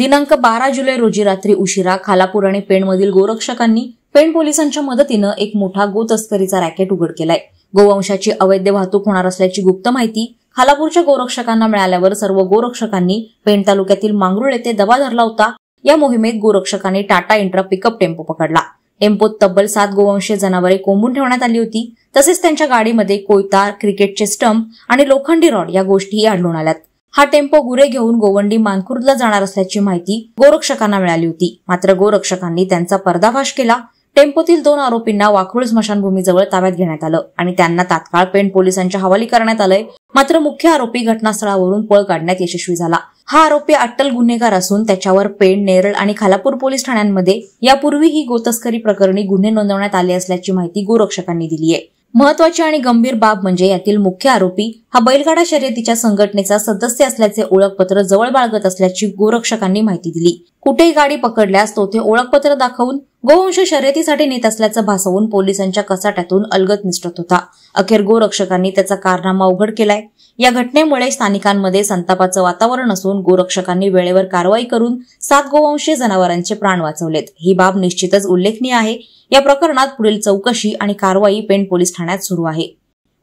दिनांक 12 जुलै रोजी रात्री उशिरा खालापूर आणि पेणमधील गोरक्षकांनी पेण पोलिसांच्या मदतीनं एक मोठा गो तस्करीचा रॅकेट उघड केलाय। गोवंशाची अवैध वाहतूक होणार असल्याची गुप्त माहिती खालापूरच्या गोरक्षकांना मिळाल्यावर सर्व गोरक्षकांनी पेण तालुक्यातील मांगरुळ येथे दबा धरला होता। या मोहिमेत गोरक्षकांनी टाटा इंट्रा पिकअप टेम्पो पकडला। टेम्पोत तब्बल 7 गोवंशीय जनावरे कोंबून ठेवण्यात आली होती। तसेच त्यांच्या गाडीमध्ये कोयता, क्रिकेटचे स्टंप आणि लोखंडी रॉड या गोष्टीही आढळून आल्यात। हा टेम्पो गुरे घेऊन गोवंडी मानखुर्दला जाणार असल्याची माहिती गोरक्षकांना मिळाली होती। मात्र गोरक्षकांनी त्यांचा पर्दाफाश केला। टेम्पोतील 2 आरोपींना वाखोळ स्मशानभूमीजवळ ताब्यात घेण्यात आलं आणि त्यांना तात्काळ पेण पोलिसांच्या हवाली करण्यात आलंय। मात्र मुख्य आरोपी घटनास्थळावरून पळ काढण्यात यशस्वी झाला। हा आरोपी अट्टल गुन्हेगार असून त्याच्यावर पेण, नेरळ आणि खालापूर पोलीस ठाण्यांमध्ये यापूर्वीही गोतस्करी प्रकरणी गुन्हे नोंदवण्यात आले असल्याची माहिती गोरक्षकांनी दिली आहे। महत्वाची आणि गंभीर बाब म्हणजे यातील मुख्य आरोपी हा बैलगाडा शर्यतीच्या संघटनेचा सदस्य असल्याचे ओळखपत्र जवळ बाळगत असल्याची गोरक्षकांनी माहिती दिली। कुठेही गाडी पकडल्यास तो ते ओळखपत्र दाखवून गोवंश शर्यतीसाठी नेत असल्याचं भासवून पोलिसांच्या कचाट्यातून अलगद निसटत होता। अखेर गोरक्षकांनी त्याचा कारनामा उघड केलाय। या घटनेमुळे स्थानिकांमध्ये संतापाचं वातावरण असून गोरक्षकांनी वेळेवर कारवाई करून 7 गोवंशीय जनावरांचे प्राण वाचवलेत। ही बाब निश्चितच उल्लेखनीय आहे। या प्रकरणात पुढील चौकशी आणि कारवाई पेण पोलीस ठाण्यात सुरू आहे।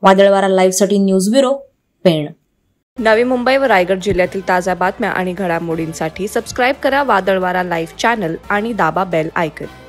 वादळवारा लाईव्हसाठी न्यूज ब्युरो, पेण। नवी मुंबई व रायगड जिल्ह्यातील ताज्या बातम्या आणि घडामोडींसाठी सबस्क्राईब करा वादळवारा लाईव्ह चॅनल आणि दाबा बेल आयकॉन।